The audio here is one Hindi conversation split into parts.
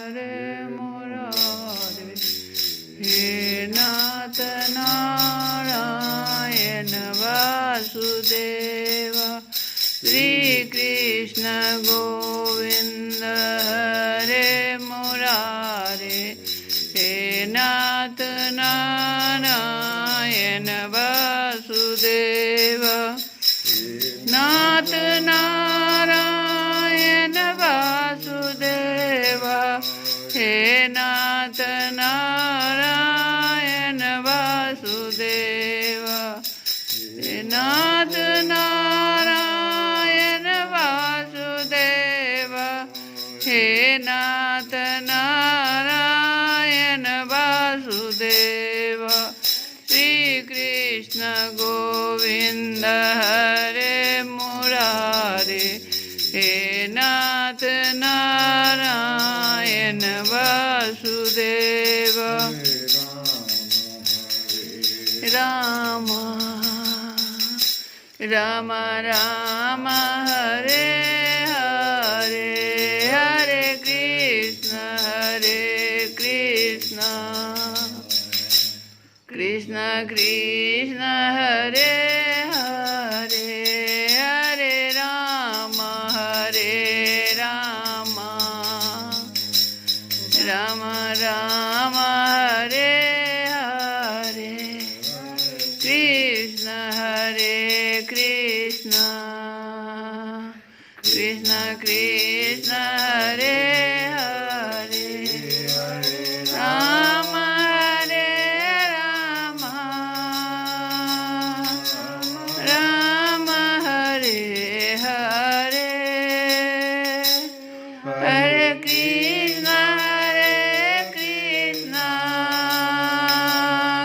हरे मुरारे। हे नाथ नारायण वासुदेव श्री कृष्ण गोविंद हरे मुरारे। हे नाथ नारायण वासुदेव नाथ नारायण वासुदेव। हे नाथ नारायण वासुदेव। हे नाथ नारायण वासुदेव। हे नाथ नारायण वासुदेव श्री कृष्ण गोविंद हरे मुरारे। हे नाथ नारायण वासुदेव। राम राम राम हरे हरे हरे कृष्ण कृष्ण कृष्ण हरे हरे हरे राम राम राम हरे हरे कृष्ण कृष्ण कृष्ण हरे हरे राम हरे राम राम हरे हरे हरे कृष्ण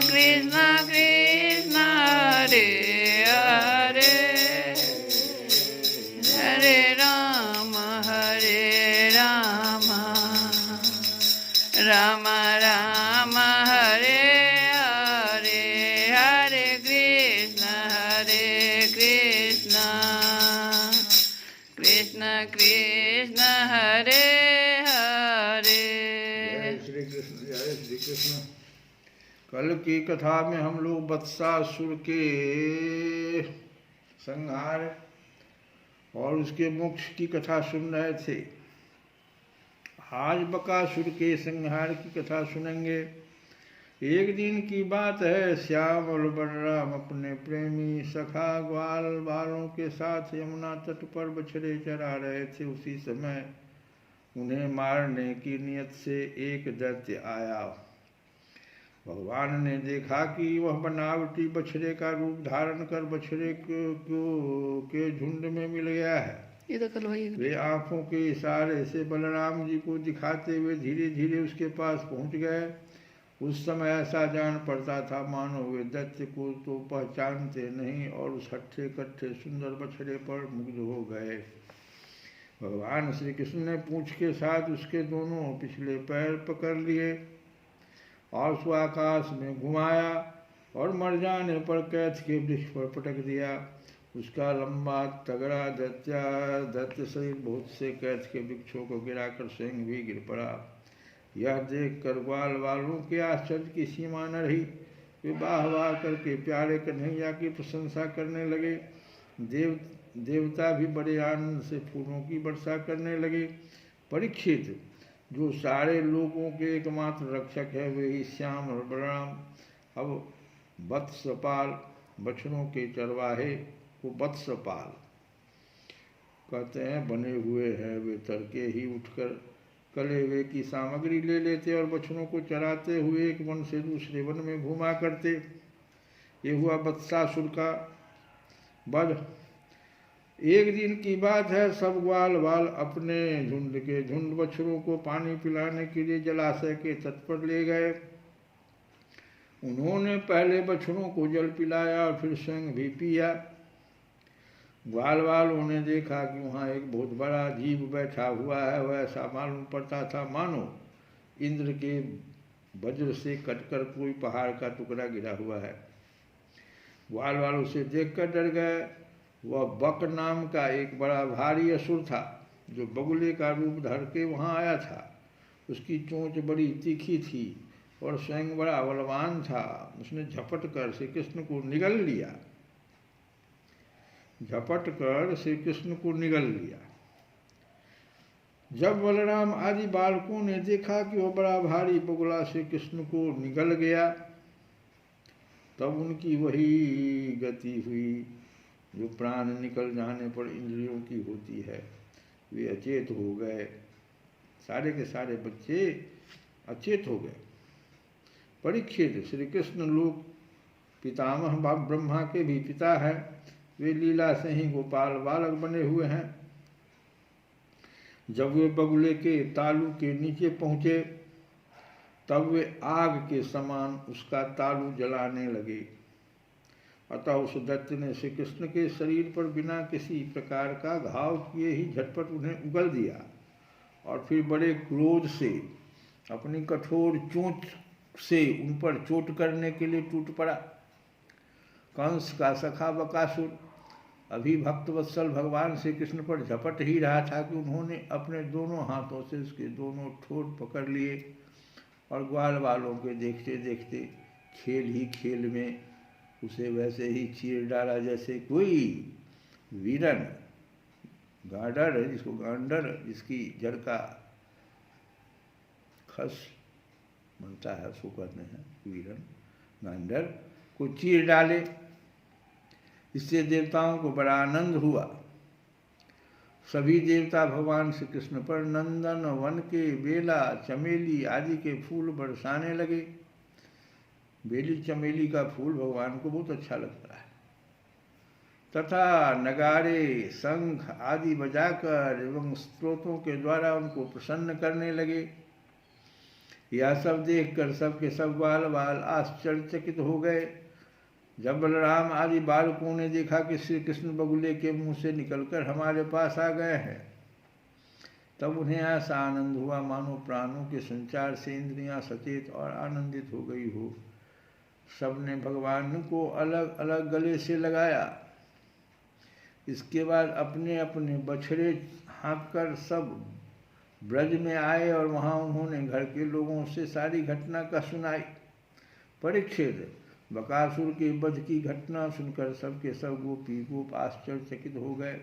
कृष्ण कृष्ण हरे हरे हरे राम राम राम हरे हरे हरे कृष्ण कृष्ण कृष्ण हरे हरे। जय श्री कृष्ण। कल की कथा में हम लोग वत्सासुर के संहार और उसके मोक्ष की कथा सुन रहे थे। आज बकासुर के संहार की कथा सुनेंगे। एक दिन की बात है, श्याम और बलराम अपने प्रेमी सखा ग्वाल बालों के साथ यमुना तट पर बछड़े चरा रहे थे। उसी समय उन्हें मारने की नियत से एक दैत्य आया। भगवान ने देखा कि वह बनावटी बछड़े का रूप धारण कर बछड़े के झुंड में मिल गया है। वे आंखों के इशारे से बलराम जी को दिखाते हुए धीरे धीरे उसके पास पहुंच गए। उस समय ऐसा जान पड़ता था मानो वे दैत्य को तो पहचानते नहीं और उस हट्ठे कट्ठे सुंदर बछड़े पर मुग्ध हो गए। भगवान श्री कृष्ण ने पूंछ के साथ उसके दोनों पिछले पैर पकड़ लिए और उसको आकाश में घुमाया और मर जाने पर कैथ के वृक्ष पर पटक दिया। उसका लंबा तगड़ा दैत्य सहित बहुत से कैथ के वृक्षों को गिराकर स्वयं भी गिर पड़ा। यह देख कर ग्वाल वालों के आश्चर्य की सीमा न रही। वे बाह बाह करके प्यारे कन्हैया की प्रशंसा करने लगे। देवता भी बड़े आनंद से फूलों की वर्षा करने लगे। परीक्षित, जो सारे लोगों के एकमात्र रक्षक है, वे ही श्याम और बलराम अब वत्सपाल बछड़ों के चरवाहे को वत्सपाल कहते हैं बने हुए हैं। वे तड़के ही उठकर कलेवे की सामग्री ले लेते और बछड़ों को चराते हुए एक वन से दूसरे वन में घूमा करते। ये हुआ वत्सासुर का वध। एक दिन की बात है, सब ग्वाल बाल अपने झुंड के झुंड बछड़ों को पानी पिलाने के लिए जलाशय के तट पर ले गए। उन्होंने पहले बछड़ों को जल पिलाया और फिर स्वयं भी पिया। ग्वाल वालों ने देखा कि वहाँ एक बहुत बड़ा जीव बैठा हुआ है। वह ऐसा मालूम पड़ता था मानो इंद्र के वज्र से कटकर कोई पहाड़ का टुकड़ा गिरा हुआ है। ग्वाल वालों उसे देखकर डर गए। वह बक नाम का एक बड़ा भारी असुर था, जो बगुले का रूप धर के वहाँ आया था। उसकी चोंच बड़ी तीखी थी और स्वयं बड़ा बलवान था। उसने झपट कर श्री कृष्ण को निगल लिया, झपट कर श्री कृष्ण को निगल लिया। जब बलराम आदि बालकों ने देखा कि वह बड़ा भारी बगुला श्री कृष्ण को निगल गया, तब उनकी वही गति हुई जो प्राण निकल जाने पर इंद्रियों की होती है। वे अचेत हो गए, सारे के सारे बच्चे अचेत हो गए। परीक्षित, श्री कृष्ण लोक पितामह ब्रह्मा के भी पिता है। वे लीला से ही गोपाल बालक बने हुए हैं। जब वे बगुले के तालू के नीचे पहुंचे, तब वे आग के समान उसका तालू जलाने लगे। अतः उस दैत्य ने श्री कृष्ण के शरीर पर बिना किसी प्रकार का घाव किए ही झटपट उन्हें उगल दिया और फिर बड़े क्रोध से अपनी कठोर चोंच से उन पर चोट करने के लिए टूट पड़ा। कंस का सखा बकासुर अभी भक्तवत्सल भगवान श्री कृष्ण पर झपट ही रहा था कि उन्होंने अपने दोनों हाथों से उसके दोनों ठोर पकड़ लिए और ग्वाल वालों के देखते देखते खेल ही खेल में उसे वैसे ही चीर डाला जैसे कोई वीरन गांडर, जिसको गांडर, जिसकी जड़ का खस बनता है उसको कहते हैं वीरन, गांडर को चीर डाले। इससे देवताओं को बड़ा आनंद हुआ। सभी देवता भगवान श्री कृष्ण पर नंदन वन के बेला, चमेली आदि के फूल बरसाने लगे। बेली चमेली का फूल भगवान को बहुत अच्छा लगता है। तथा नगारे, शंख आदि बजाकर एवं स्तोत्रों के द्वारा उनको प्रसन्न करने लगे। यह सब देखकर सबके सब बाल बाल आश्चर्यचकित हो गए। जब बलराम आदि बालकों ने देखा कि श्री कृष्ण बगुले के मुंह से निकलकर हमारे पास आ गए हैं, तब उन्हें ऐसा आनंद हुआ मानो प्राणों के संचार से इंद्रियां सचेत और आनंदित हो गई हो। सबने भगवान को अलग अलग गले से लगाया। इसके बाद अपने अपने बछड़े हाँककर सब ब्रज में आए और वहां उन्होंने घर के लोगों से सारी घटना का सुनाई। परीक्षित, बकासुर के वध की घटना सुनकर सबके सब गोपी गोप आश्चर्यचकित हो गए।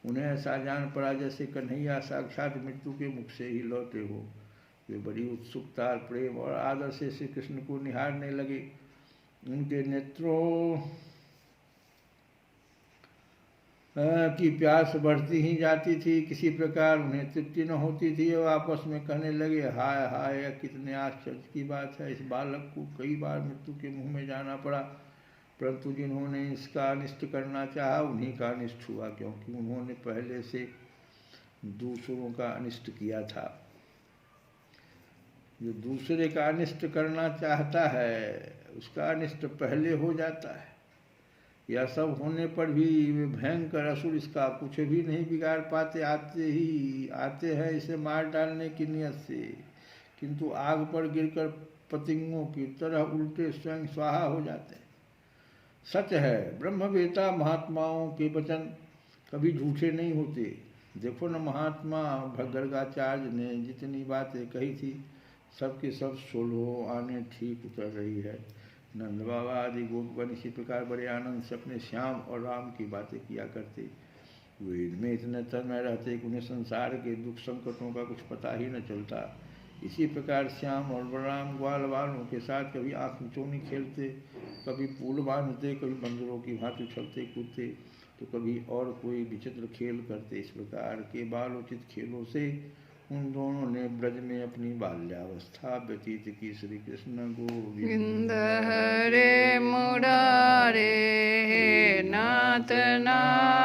उन्हें ऐसा जान पड़ा जैसे कन्हैया साक्षात मृत्यु के मुख से ही लौटे हो। वे बड़ी उत्सुकता, प्रेम और आदर से श्री कृष्ण को निहारने लगे। उनके नेत्रों की प्यास बढ़ती ही जाती थी, किसी प्रकार उन्हें तृप्ति न होती थी। और आपस में कहने लगे, हाय हाय, यह कितने आश्चर्य की बात है। इस बालक को कई बार मृत्यु के मुंह में जाना पड़ा, परंतु जिन्होंने इसका अनिष्ट करना चाहा उन्हीं का अनिष्ट हुआ, क्योंकि उन्होंने पहले से दूसरों का अनिष्ट किया था। जो दूसरे का अनिष्ट करना चाहता है उसका अनिष्ट पहले हो जाता है। यह सब होने पर भी वे भयंकर असुर इसका कुछ भी नहीं बिगाड़ पाते। आते हैं इसे मार डालने की नियत से, किंतु आग पर गिरकर पतंगों की तरह उल्टे स्वयं स्वाहा हो जाते हैं। सच है, ब्रह्मवेता महात्माओं के वचन कभी झूठे नहीं होते। देखो न, महात्मा गर्गाचार्य ने जितनी बातें कही थी सबके सब 16 आने ठीक उतर रही है। नंद बाबा आदि गोपगण इसी प्रकार बड़े आनंद से अपने श्याम और राम की बातें किया करते। वे इनमें इतने तन्मय रहते कि उन्हें संसार के दुख संकटों का कुछ पता ही न चलता। इसी प्रकार श्याम और बलराम ग्वाल वालों के साथ कभी आँख मिचौनी खेलते, कभी पूल बांधते, कभी बंदरों की भांति उछलते कूदते, तो कभी और कोई विचित्र खेल करते। इस प्रकार के बालोचित खेलों से उन दोनों ने ब्रज में अपनी बाल्यावस्था व्यतीत की। श्री कृष्ण गोविंद हरे मुरारे, नाथ नारायण